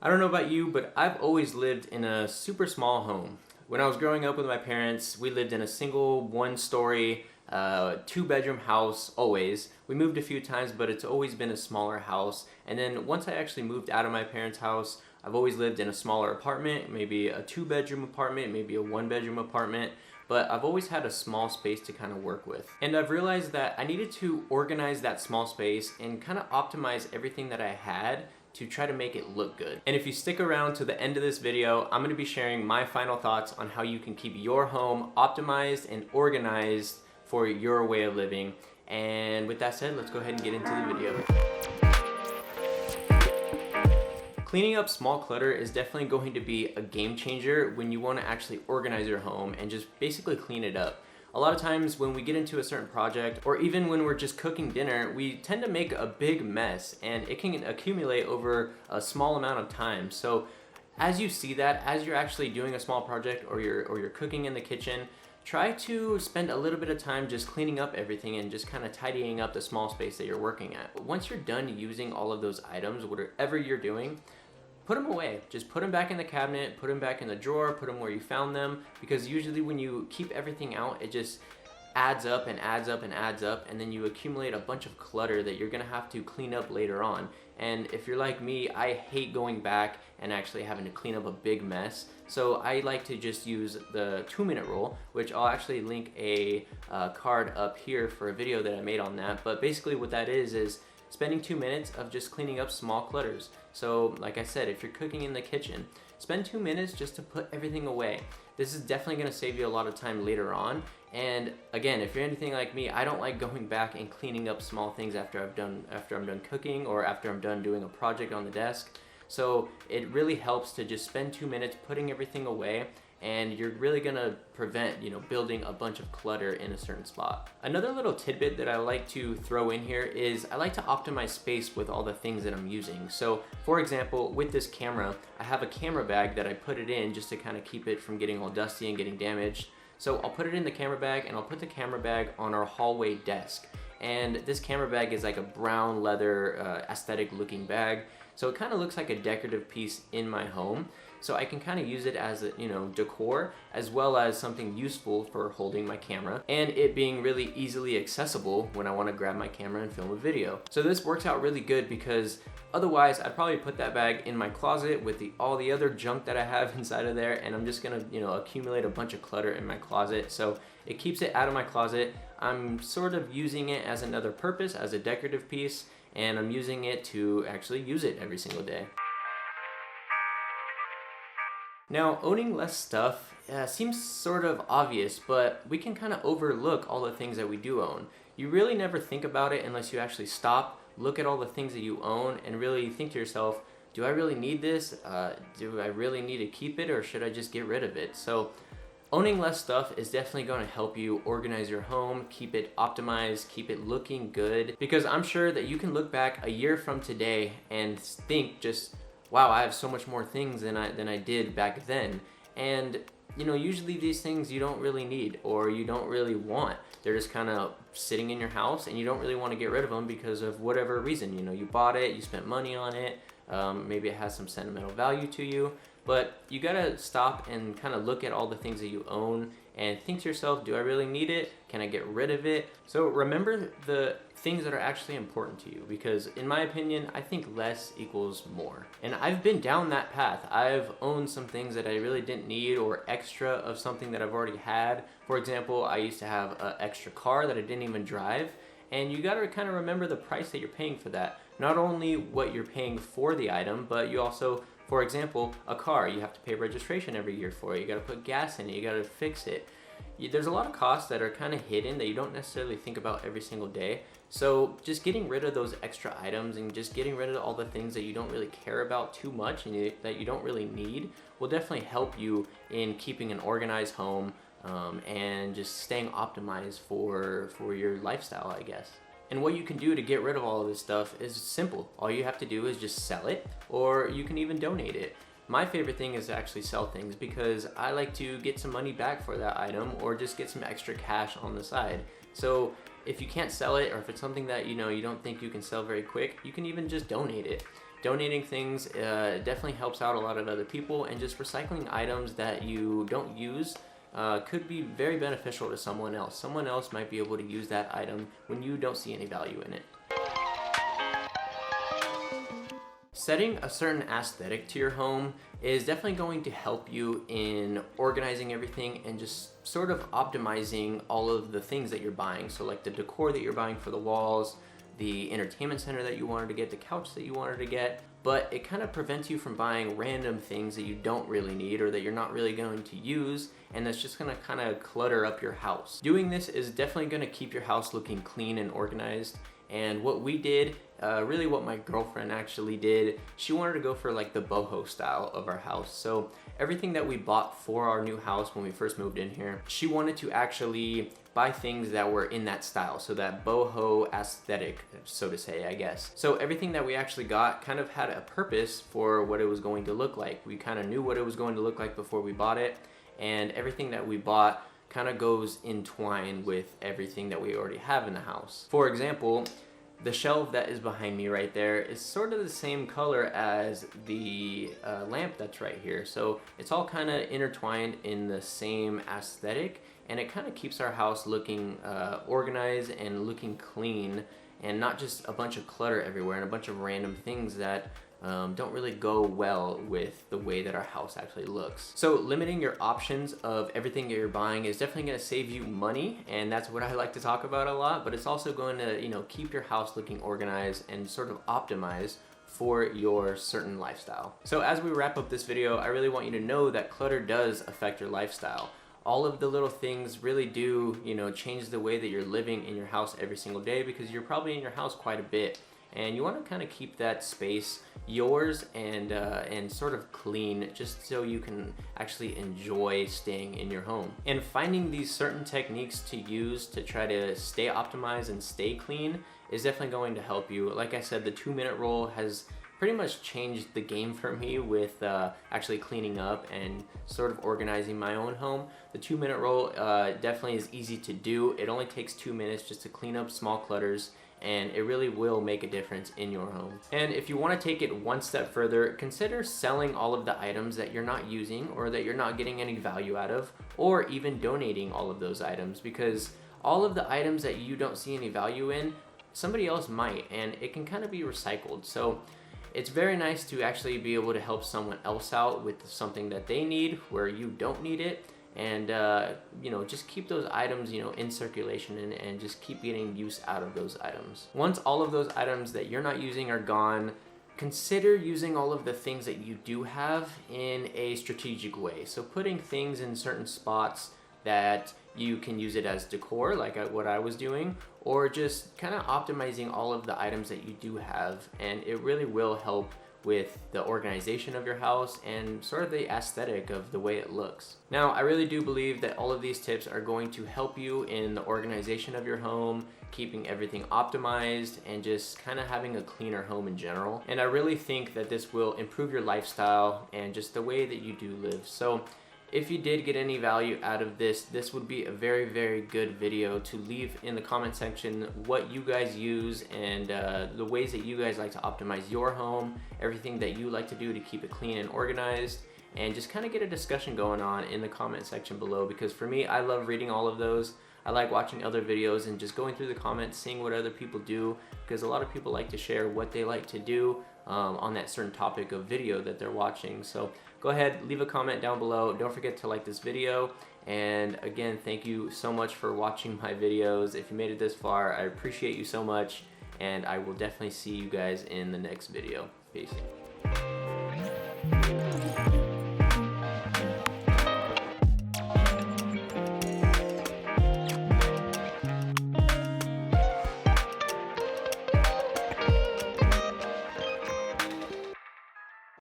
I don't know about you, but I've always lived in a super small home. When I was growing up with my parents, we lived in a single one-story, two-bedroom house always. We moved a few times, but it's always been a smaller house. And then once I actually moved out of my parents' house, I've always lived in a smaller apartment, maybe a two-bedroom apartment, maybe a one-bedroom apartment. But I've always had a small space to kind of work with. And I've realized that I needed to organize that small space and kind of optimize everything that I had to try to make it look good. And if you stick around to the end of this video, I'm gonna be sharing my final thoughts on how you can keep your home optimized and organized for your way of living. And with that said, let's go ahead and get into the video. Cleaning up small clutter is definitely going to be a game changer when you want to actually organize your home and just basically clean it up. A lot of times when we get into a certain project, or even when we're just cooking dinner, we tend to make a big mess and it can accumulate over a small amount of time. So as you see that, as you're actually doing a small project or you're cooking in the kitchen, try to spend a little bit of time just cleaning up everything and just kind of tidying up the small space that you're working at. Once you're done using all of those items, whatever you're doing, put them away. Just put them back in the cabinet, put them back in the drawer, put them where you found them, because usually when you keep everything out, it just adds up and adds up and adds up, and then you accumulate a bunch of clutter that you're gonna have to clean up later on. And if you're like me, I hate going back and actually having to clean up a big mess. So I like to just use the 2-minute rule, which I'll actually link a card up here for a video that I made on that. But basically what that is spending 2 minutes of just cleaning up small clutters. So like I said, if you're cooking in the kitchen, spend 2 minutes just to put everything away. This is definitely gonna save you a lot of time later on. And again, if you're anything like me, I don't like going back and cleaning up small things after I'm done cooking or after I'm done doing a project on the desk. So it really helps to just spend 2 minutes putting everything away, and you're really gonna prevent, building a bunch of clutter in a certain spot. Another little tidbit that I like to throw in here is I like to optimize space with all the things that I'm using. So for example, with this camera, I have a camera bag that I put it in just to kind of keep it from getting all dusty and getting damaged. So I'll put it in the camera bag, and I'll put the camera bag on our hallway desk. And this camera bag is like a brown leather aesthetic looking bag. So it kind of looks like a decorative piece in my home. So I can kind of use it as a, decor, as well as something useful for holding my camera, and it being really easily accessible when I want to grab my camera and film a video. So this works out really good, because otherwise I'd probably put that bag in my closet with all the other junk that I have inside of there, and I'm just gonna, accumulate a bunch of clutter in my closet. So it keeps it out of my closet. I'm sort of using it as another purpose, as a decorative piece, and I'm using it to actually use it every single day. Now, owning less stuff seems sort of obvious, but we can kind of overlook all the things that we do own. You really never think about it unless you actually stop, look at all the things that you own, and really think to yourself, do I really need this? Do I really need to keep it, or should I just get rid of it? So owning less stuff is definitely going to help you organize your home, keep it optimized, keep it looking good, because I'm sure that you can look back a year from today and think just, wow, I have so much more things than I did back then. And usually these things you don't really need or you don't really want. They're just kind of sitting in your house, and you don't really want to get rid of them because of whatever reason. You bought it, you spent money on it, maybe it has some sentimental value to you. But you gotta stop and kind of look at all the things that you own and think to yourself, do I really need it? Can I get rid of it? So remember the things that are actually important to you, because in my opinion, I think less equals more. And I've been down that path. I've owned some things that I really didn't need, or extra of something that I've already had. For example, I used to have an extra car that I didn't even drive. And you gotta kind of remember the price that you're paying for that. Not only what you're paying for the item, but you also, for example, a car, you have to pay registration every year for it. You gotta put gas in it, you gotta fix it. There's a lot of costs that are kind of hidden that you don't necessarily think about every single day. So just getting rid of those extra items and just getting rid of all the things that you don't really care about too much and that you don't really need will definitely help you in keeping an organized home, and just staying optimized for your lifestyle, I guess. And what you can do to get rid of all of this stuff is simple. All you have to do is just sell it, or you can even donate it. My favorite thing is to actually sell things, because I like to get some money back for that item, or just get some extra cash on the side. So if you can't sell it, or if it's something that you don't think you can sell very quick, you can even just donate it. donating things definitely helps out a lot of other people, and just recycling items that you don't use could be very beneficial to someone else. Someone else might be able to use that item when you don't see any value in it. Setting a certain aesthetic to your home is definitely going to help you in organizing everything and just sort of optimizing all of the things that you're buying. So like the decor that you're buying for the walls, the entertainment center that you wanted to get, the couch that you wanted to get, but it kind of prevents you from buying random things that you don't really need or that you're not really going to use, and that's just gonna kind of clutter up your house. Doing this is definitely gonna keep your house looking clean and organized. And what we did, really what my girlfriend actually did, she wanted to go for like the boho style of our house. So everything that we bought for our new house when we first moved in here, she wanted to actually buy things that were in that style, so that boho aesthetic, so to say, I guess. So everything that we actually got kind of had a purpose for what it was going to look like. We kind of knew what it was going to look like before we bought it, and everything that we bought kind of goes in twine with everything that we already have in the house. For example, the shelf that is behind me right there is sort of the same color as the lamp that's right here. So it's all kind of intertwined in the same aesthetic, and it kind of keeps our house looking organized and looking clean, and not just a bunch of clutter everywhere and a bunch of random things that don't really go well with the way that our house actually looks. So limiting your options of everything that you're buying is definitely going to save you money, and that's what I like to talk about a lot, but it's also going to, you know, keep your house looking organized and sort of optimized for your certain lifestyle. So as we wrap up this video, I really want you to know that clutter does affect your lifestyle. All of the little things really do, you know, change the way that you're living in your house every single day, because you're probably in your house quite a bit. And you want to kind of keep that space yours and sort of clean, just so you can actually enjoy staying in your home. And finding these certain techniques to use to try to stay optimized and stay clean is definitely going to help you. Like I said, the 2-minute rule has pretty much changed the game for me with actually cleaning up and sort of organizing my own home. The 2-minute rule definitely is easy to do. It only takes 2 minutes just to clean up small clutters, and it really will make a difference in your home. And if you want to take it one step further, consider selling all of the items that you're not using or that you're not getting any value out of, or even donating all of those items, because all of the items that you don't see any value in, somebody else might, and it can kind of be recycled. So it's very nice to actually be able to help someone else out with something that they need where you don't need it, and you know, just keep those items, you know, in circulation, and just keep getting use out of those items. Once all of those items that you're not using are gone, consider using all of the things that you do have in a strategic way. So putting things in certain spots that you can use it as decor, like what I was doing, or just kind of optimizing all of the items that you do have, and it really will help with the organization of your house and sort of the aesthetic of the way it looks. Now, I really do believe that all of these tips are going to help you in the organization of your home, keeping everything optimized, and just kind of having a cleaner home in general. And I really think that this will improve your lifestyle and just the way that you do live. So if you did get any value out of this, this would be a very, very good video to leave in the comment section what you guys use and the ways that you guys like to optimize your home, everything that you like to do to keep it clean and organized, and just kind of get a discussion going on in the comment section below, because for me, I love reading all of those. I like watching other videos and just going through the comments, seeing what other people do, because a lot of people like to share what they like to do on that certain topic of video that they're watching. So go ahead, leave a comment down below. Don't forget to like this video. And again, thank you so much for watching my videos. If you made it this far, I appreciate you so much. And I will definitely see you guys in the next video. Peace.